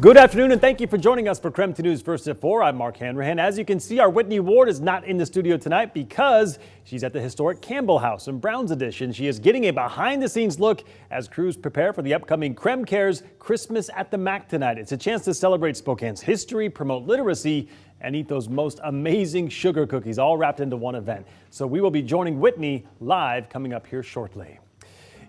Good afternoon, and thank you for joining us for KREM 2 News First at 4. I'm Mark Hanrahan. As you can see, our Whitney Ward is not in the studio tonight because she's at the historic Campbell House in Browns Edition. She is getting a behind-the-scenes look as crews prepare for the upcoming KREM Cares Christmas at the Mac tonight. It's a chance to celebrate Spokane's history, promote literacy, and eat those most amazing sugar cookies, all wrapped into one event. So we will be joining Whitney live coming up here shortly.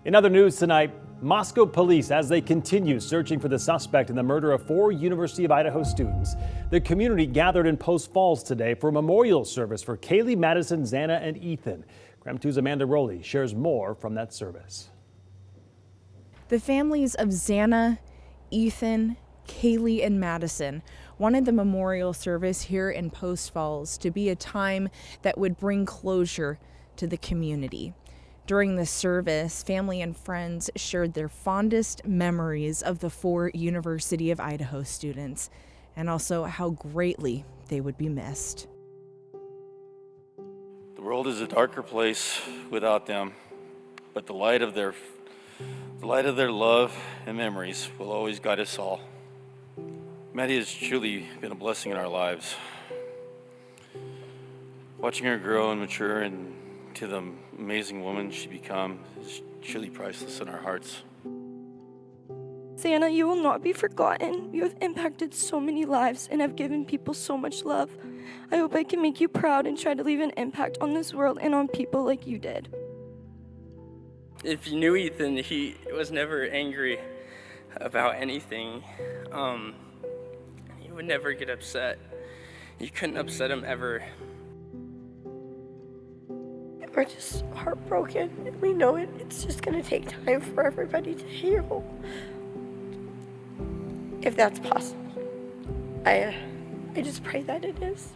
In other news tonight, Moscow police as they continue searching for the suspect in the murder of 4 University of Idaho students. The community gathered in Post Falls today for a memorial service for Kaylee, Madison, Xana, and Ethan. KREM 2's Amanda Rowley shares more from that service. The families of Xana, Ethan, Kaylee, and Madison wanted the memorial service here in Post Falls to be a time that would bring closure to the community. During the service, family and friends shared their fondest memories of the 4 University of Idaho students and also how greatly they would be missed. The world is a darker place without them, but the light of their love and memories will always guide us all. Maddie has truly been a blessing in our lives. Watching her grow and mature into the amazing woman she become is truly priceless in our hearts. Xana, you will not be forgotten. You have impacted so many lives and have given people so much love. I hope I can make you proud and try to leave an impact on this world and on people like you did. If you knew Ethan, he was never angry about anything. He would never get upset. You couldn't upset him ever. We're just heartbroken, and we know it's just going to take time for everybody to heal, if that's possible. I just pray that it is.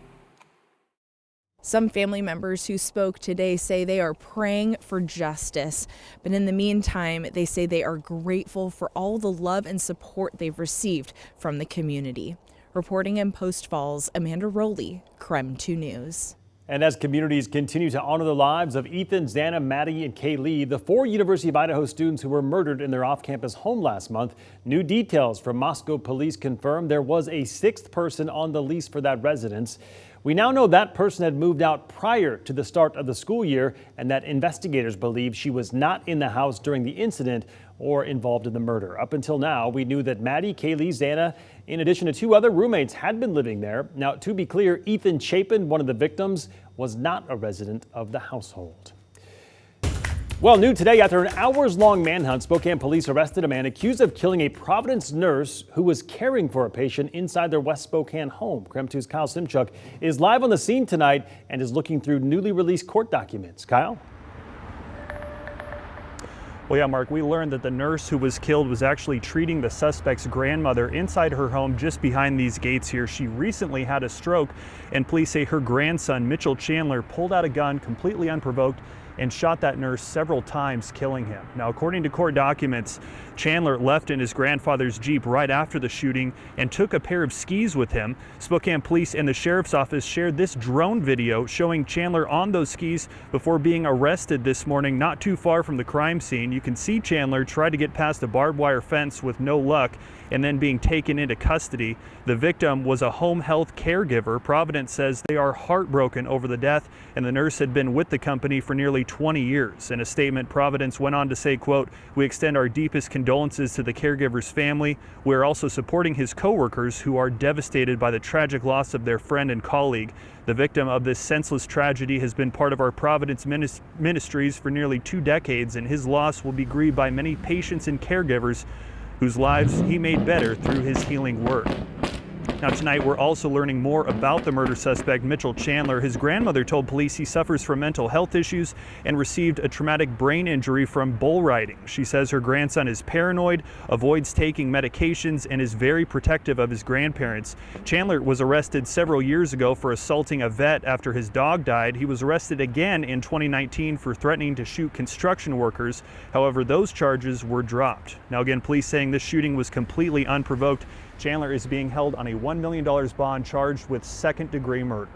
Some family members who spoke today say they are praying for justice, but in the meantime, they say they are grateful for all the love and support they've received from the community. Reporting in Post Falls, Amanda Rowley, KREM 2 News. And as communities continue to honor the lives of Ethan, Xana, Maddie, and Kaylee, the 4 University of Idaho students who were murdered in their off-campus home last month, new details from Moscow police confirm there was a 6th person on the lease for that residence. We now know that person had moved out prior to the start of the school year and that investigators believe she was not in the house during the incident or involved in the murder. Up until now, we knew that Maddie, Kaylee, Xana, in addition to 2 other roommates, had been living there. Now, to be clear, Ethan Chapin, one of the victims, was not a resident of the household. Well, new today, after an hours-long manhunt, Spokane police arrested a man accused of killing a Providence nurse who was caring for a patient inside their West Spokane home. KREM 2's Kyle Simchuk is live on the scene tonight and is looking through newly released court documents. Kyle? Well, yeah, Mark, we learned that the nurse who was killed was actually treating the suspect's grandmother inside her home just behind these gates here. She recently had a stroke, and police say her grandson, Mitchell Chandler, pulled out a gun completely unprovoked and shot that nurse several times, killing him. Now, according to court documents, Chandler left in his grandfather's Jeep right after the shooting and took a pair of skis with him. Spokane police and the sheriff's office shared this drone video showing Chandler on those skis before being arrested this morning not too far from the crime scene. You can see Chandler try to get past a barbed wire fence with no luck and then being taken into custody. The victim was a home health caregiver. Providence says they are heartbroken over the death, and the nurse had been with the company for nearly 20 years. In a statement, Providence went on to say, quote, "We extend our deepest condolences to the caregiver's family. We're also supporting his coworkers who are devastated by the tragic loss of their friend and colleague. The victim of this senseless tragedy has been part of our Providence ministries for nearly 2 decades, and his loss will be grieved by many patients and caregivers whose lives he made better through his healing work." Now tonight, we're also learning more about the murder suspect, Mitchell Chandler. His grandmother told police he suffers from mental health issues and received a traumatic brain injury from bull riding. She says her grandson is paranoid, avoids taking medications, and is very protective of his grandparents. Chandler was arrested several years ago for assaulting a vet after his dog died. He was arrested again in 2019 for threatening to shoot construction workers. However, those charges were dropped. Now again, police saying this shooting was completely unprovoked. Chandler is being held on a $1 million bond charged with second-degree murder.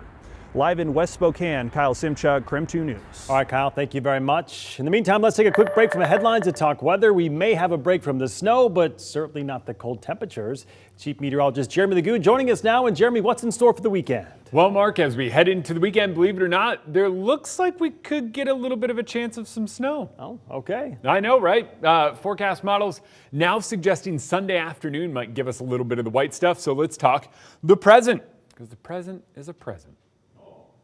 Live in West Spokane, Kyle Simchuk, KREM 2 News. All right, Kyle, thank you very much. In the meantime, let's take a quick break from the headlines to talk weather. We may have a break from the snow, but certainly not the cold temperatures. Chief Meteorologist Jeremy Lagoon joining us now. And Jeremy, what's in store for the weekend? Well, Mark, as we head into the weekend, believe it or not, there looks like we could get a little bit of a chance of some snow. Oh, okay. I know, right? Forecast models now suggesting Sunday afternoon might give us a little bit of the white stuff. So let's talk the present, because the present is a present.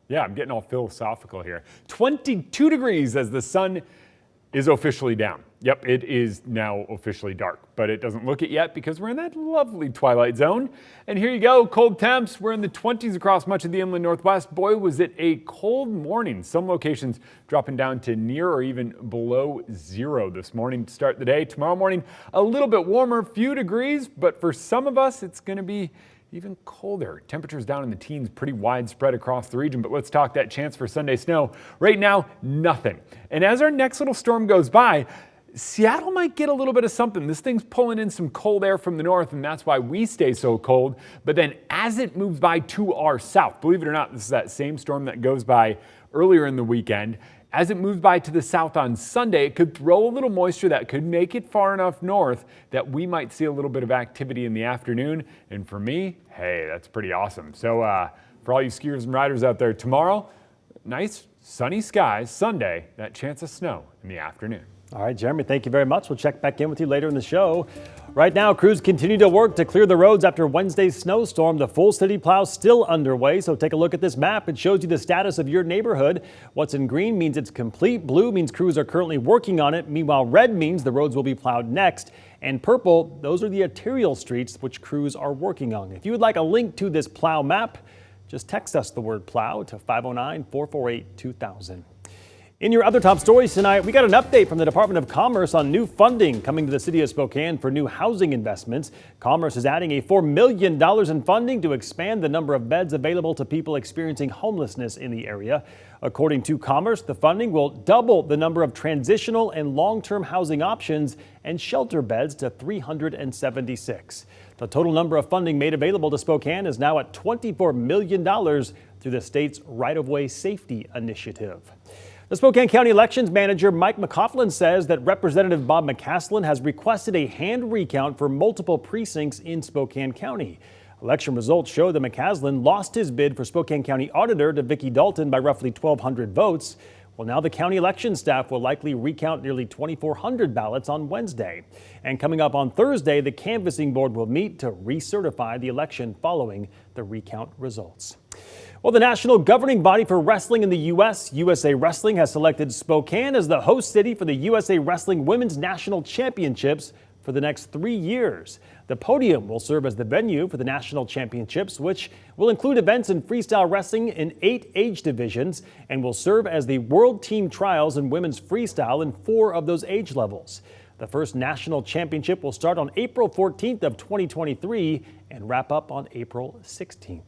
Yeah, I'm getting all philosophical here. 22 degrees as the sun is officially down. Yep, it is now officially dark, but it doesn't look it yet because we're in that lovely twilight zone. And here you go, cold temps. We're in the 20s across much of the inland northwest. Boy, was it a cold morning. Some locations dropping down to near or even below zero this morning to start the day. Tomorrow morning, a little bit warmer, few degrees, but for some of us, it's going to be even colder. Temperatures down in the teens, pretty widespread across the region, but let's talk that chance for Sunday snow. Right now, nothing. And as our next little storm goes by, Seattle might get a little bit of something. This thing's pulling in some cold air from the north, and that's why we stay so cold. But then as it moves by to our south, believe it or not, this is that same storm that goes by earlier in the weekend. As it moves by to the south on Sunday, it could throw a little moisture that could make it far enough north that we might see a little bit of activity in the afternoon. And for me, hey, that's pretty awesome. So for all you skiers and riders out there, tomorrow, nice sunny skies. Sunday, that chance of snow in the afternoon. All right, Jeremy, thank you very much. We'll check back in with you later in the show. Right now, crews continue to work to clear the roads after Wednesday's snowstorm. The full city plow still underway, so take a look at this map. It shows you the status of your neighborhood. What's in green means it's complete. Blue means crews are currently working on it. Meanwhile, red means the roads will be plowed next. And purple, those are the arterial streets which crews are working on. If you would like a link to this plow map, just text us the word plow to 509-448-2000. In your other top stories tonight, we got an update from the Department of Commerce on new funding coming to the city of Spokane for new housing investments. Commerce is adding a $4 million in funding to expand the number of beds available to people experiencing homelessness in the area. According to Commerce, the funding will double the number of transitional and long-term housing options and shelter beds to 376. The total number of funding made available to Spokane is now at $24 million through the state's right-of-way safety initiative. The Spokane County Elections Manager Mike McCaughlin says that Representative Bob McCaslin has requested a hand recount for multiple precincts in Spokane County. Election results show that McCaslin lost his bid for Spokane County Auditor to Vicki Dalton by roughly 1,200 votes. Well, now the county election staff will likely recount nearly 2,400 ballots on Wednesday. And coming up on Thursday, the canvassing board will meet to recertify the election following the recount results. Well, the national governing body for wrestling in the U.S., USA Wrestling, has selected Spokane as the host city for the USA Wrestling Women's National Championships for the next 3 years. The podium will serve as the venue for the national championships, which will include events in freestyle wrestling in 8 age divisions and will serve as the World Team Trials in women's freestyle in 4 of those age levels. The first national championship will start on April 14th of 2023 and wrap up on April 16th.